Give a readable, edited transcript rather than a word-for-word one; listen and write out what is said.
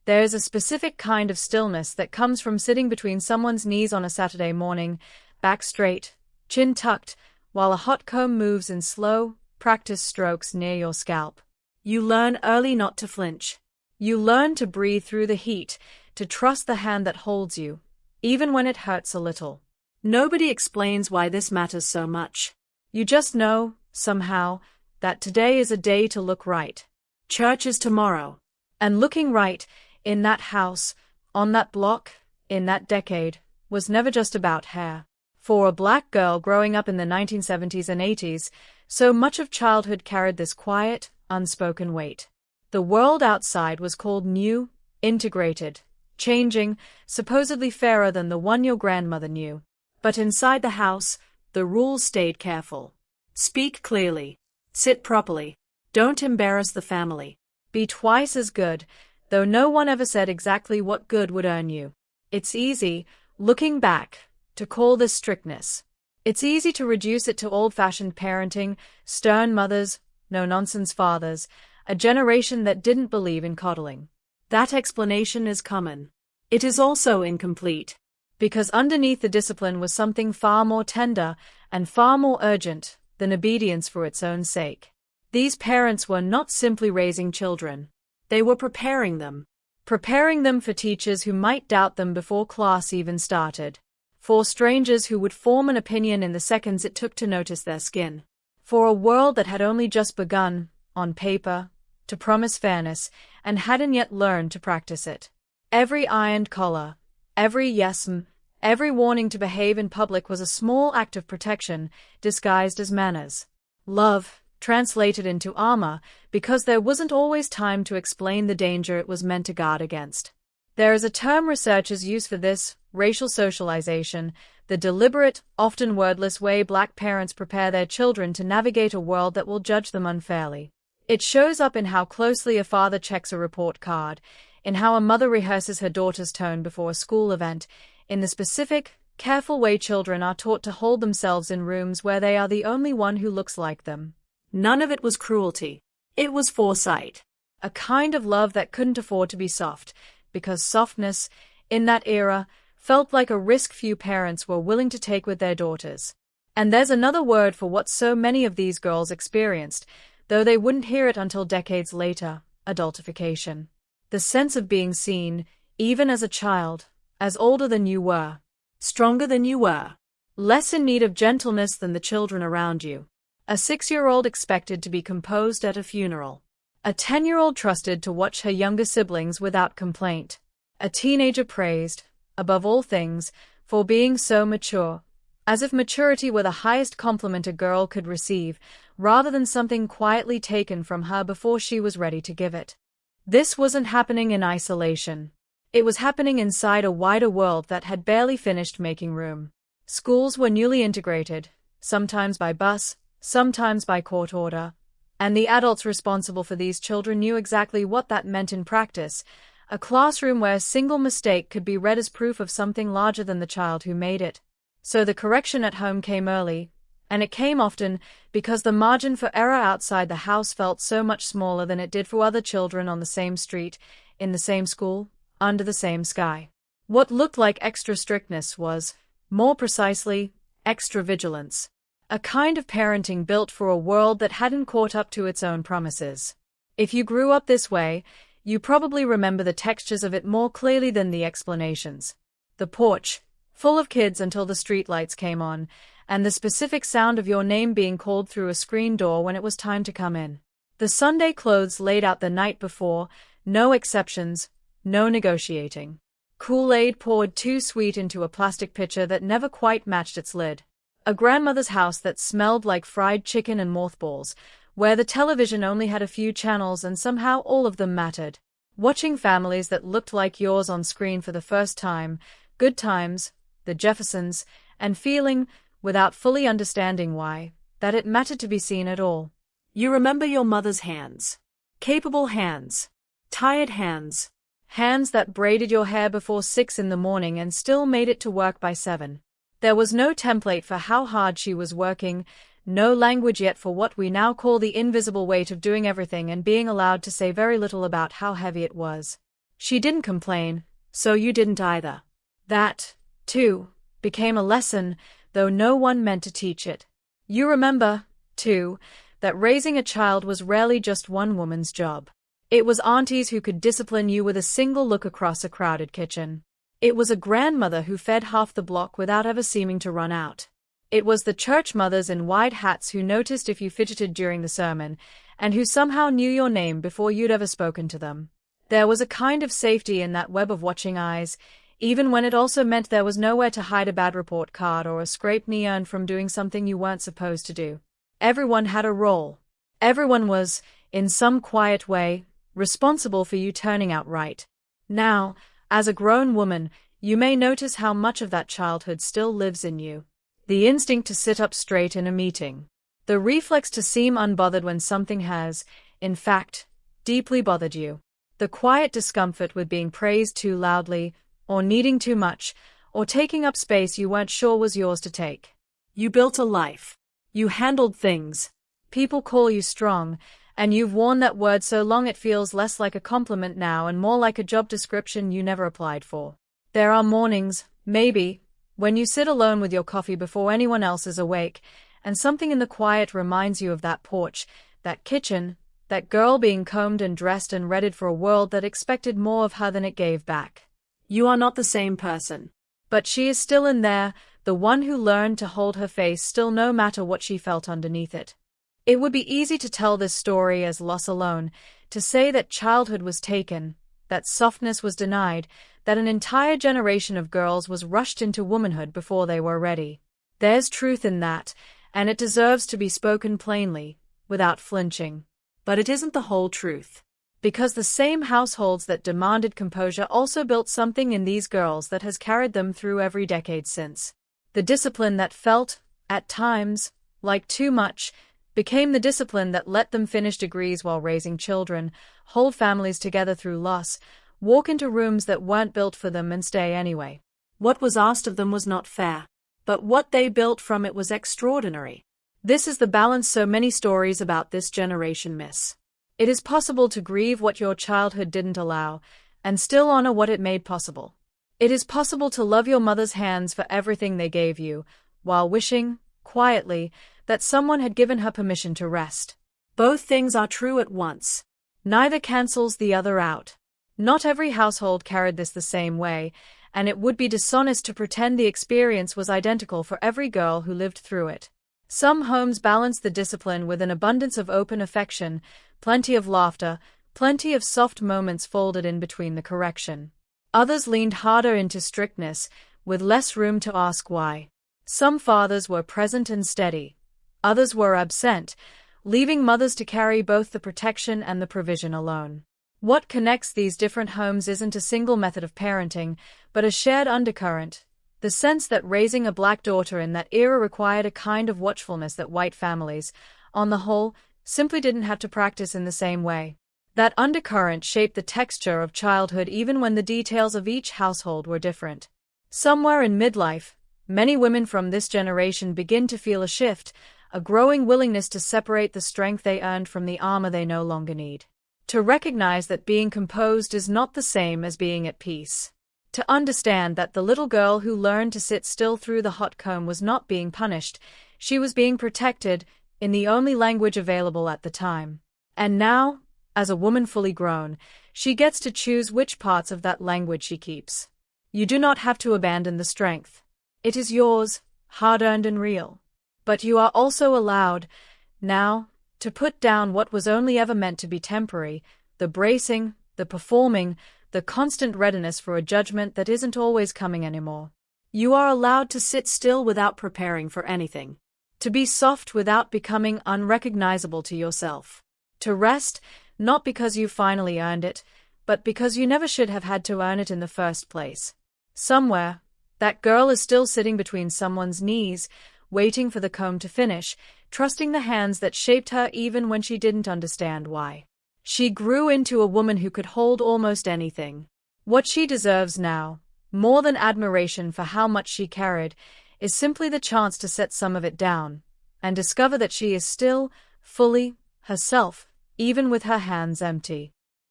There's a specific kind of stillness that comes from sitting between someone's knees on a Saturday morning, back straight, chin tucked, while a hot comb moves in slow, practiced strokes near your scalp. You learn early not to flinch. You learn to breathe through the heat, to trust the hand that holds you, even when it hurts a little. Nobody explains why this matters so much. You just know, somehow, that today is a day to look right. Church is tomorrow. And looking right, in that house, on that block, in that decade, was never just about hair. For a black girl growing up in the 1970s and 80s, so much of childhood carried this quiet, unspoken weight. The world outside was called new, integrated, changing, supposedly fairer than the one your grandmother knew. But inside the house, the rules stayed careful. Speak clearly. Sit properly. Don't embarrass the family. Be twice as good, though no one ever said exactly what good would earn you. It's easy, looking back, to call this strictness. It's easy to reduce it to old-fashioned parenting, stern mothers, no-nonsense fathers, a generation that didn't believe in coddling. That explanation is common. It is also incomplete, because underneath the discipline was something far more tender and far more urgent than obedience for its own sake. These parents were not simply raising children. They were preparing them for teachers who might doubt them before class even started, for strangers who would form an opinion in the seconds it took to notice their skin, for a world that had only just begun, on paper, to promise fairness, and hadn't yet learned to practice it. Every ironed collar, every yes-m, every warning to behave in public was a small act of protection, disguised as manners. Love, translated into armor, because there wasn't always time to explain the danger it was meant to guard against. There is a term researchers use for this, racial socialization, the deliberate, often wordless way black parents prepare their children to navigate a world that will judge them unfairly. It shows up in how closely a father checks a report card, in how a mother rehearses her daughter's tone before a school event, in the specific, careful way children are taught to hold themselves in rooms where they are the only one who looks like them. None of it was cruelty. It was foresight. A kind of love that couldn't afford to be soft, because softness, in that era, felt like a risk few parents were willing to take with their daughters. And there's another word for what so many of these girls experienced, though they wouldn't hear it until decades later: adultification. The sense of being seen, even as a child, as older than you were, stronger than you were, less in need of gentleness than the children around you. A 6-year-old expected to be composed at a funeral. A 10-year-old trusted to watch her younger siblings without complaint. A teenager praised, above all things, for being so mature, as if maturity were the highest compliment a girl could receive, rather than something quietly taken from her before she was ready to give it. This wasn't happening in isolation. It was happening inside a wider world that had barely finished making room. Schools were newly integrated, sometimes by bus, sometimes by court order, and the adults responsible for these children knew exactly what that meant in practice: a classroom where a single mistake could be read as proof of something larger than the child who made it. So the correction at home came early, and it came often, because the margin for error outside the house felt so much smaller than it did for other children on the same street, in the same school, under the same sky. What looked like extra strictness was, more precisely, extra vigilance. A kind of parenting built for a world that hadn't caught up to its own promises. If you grew up this way, you probably remember the textures of it more clearly than the explanations. The porch, full of kids until the streetlights came on, and the specific sound of your name being called through a screen door when it was time to come in. The Sunday clothes laid out the night before, no exceptions, no negotiating. Kool-Aid poured too sweet into a plastic pitcher that never quite matched its lid. A grandmother's house that smelled like fried chicken and mothballs, where the television only had a few channels and somehow all of them mattered. Watching families that looked like yours on screen for the first time, Good Times, The Jeffersons, and feeling, without fully understanding why, that it mattered to be seen at all. You remember your mother's hands. Capable hands. Tired hands. Hands that braided your hair before 6 in the morning and still made it to work by 7. There was no template for how hard she was working, no language yet for what we now call the invisible weight of doing everything and being allowed to say very little about how heavy it was. She didn't complain, so you didn't either. That, too, became a lesson, though no one meant to teach it. You remember, too, that raising a child was rarely just one woman's job. It was aunties who could discipline you with a single look across a crowded kitchen. It was a grandmother who fed half the block without ever seeming to run out. It was the church mothers in wide hats who noticed if you fidgeted during the sermon, and who somehow knew your name before you'd ever spoken to them. There was a kind of safety in that web of watching eyes, even when it also meant there was nowhere to hide a bad report card or a scraped knee earned from doing something you weren't supposed to do. Everyone had a role. Everyone was, in some quiet way, responsible for you turning out right. Now, as a grown woman, you may notice how much of that childhood still lives in you. The instinct to sit up straight in a meeting. The reflex to seem unbothered when something has, in fact, deeply bothered you. The quiet discomfort with being praised too loudly, or needing too much, or taking up space you weren't sure was yours to take. You built a life. You handled things. People call you strong, and you've worn that word so long it feels less like a compliment now and more like a job description you never applied for. There are mornings, maybe, when you sit alone with your coffee before anyone else is awake, and something in the quiet reminds you of that porch, that kitchen, that girl being combed and dressed and readied for a world that expected more of her than it gave back. You are not the same person. But she is still in there, the one who learned to hold her face still no matter what she felt underneath it. It would be easy to tell this story as loss alone, to say that childhood was taken, that softness was denied, that an entire generation of girls was rushed into womanhood before they were ready. There's truth in that, and it deserves to be spoken plainly, without flinching. But it isn't the whole truth. Because the same households that demanded composure also built something in these girls that has carried them through every decade since. The discipline that felt, at times, like too much, became the discipline that let them finish degrees while raising children, hold families together through loss, walk into rooms that weren't built for them and stay anyway. What was asked of them was not fair, but what they built from it was extraordinary. This is the balance so many stories about this generation miss. It is possible to grieve what your childhood didn't allow, and still honor what it made possible. It is possible to love your mother's hands for everything they gave you, while wishing, quietly, that someone had given her permission to rest. Both things are true at once. Neither cancels the other out. Not every household carried this the same way, and it would be dishonest to pretend the experience was identical for every girl who lived through it. Some homes balanced the discipline with an abundance of open affection, plenty of laughter, plenty of soft moments folded in between the correction. Others leaned harder into strictness, with less room to ask why. Some fathers were present and steady. Others were absent, leaving mothers to carry both the protection and the provision alone. What connects these different homes isn't a single method of parenting, but a shared undercurrent, the sense that raising a black daughter in that era required a kind of watchfulness that white families, on the whole, simply didn't have to practice in the same way. That undercurrent shaped the texture of childhood even when the details of each household were different. Somewhere in midlife, many women from this generation begin to feel a shift, a growing willingness to separate the strength they earned from the armor they no longer need. To recognize that being composed is not the same as being at peace. To understand that the little girl who learned to sit still through the hot comb was not being punished, she was being protected, in the only language available at the time. And now, as a woman fully grown, she gets to choose which parts of that language she keeps. You do not have to abandon the strength. It is yours, hard-earned and real. But you are also allowed, now, to put down what was only ever meant to be temporary, the bracing, the performing, the constant readiness for a judgment that isn't always coming anymore. You are allowed to sit still without preparing for anything. To be soft without becoming unrecognizable to yourself. To rest, not because you finally earned it, but because you never should have had to earn it in the first place. Somewhere, that girl is still sitting between someone's knees, waiting for the comb to finish, trusting the hands that shaped her even when she didn't understand why. She grew into a woman who could hold almost anything. What she deserves now, more than admiration for how much she carried, is simply the chance to set some of it down, and discover that she is still, fully, herself, even with her hands empty.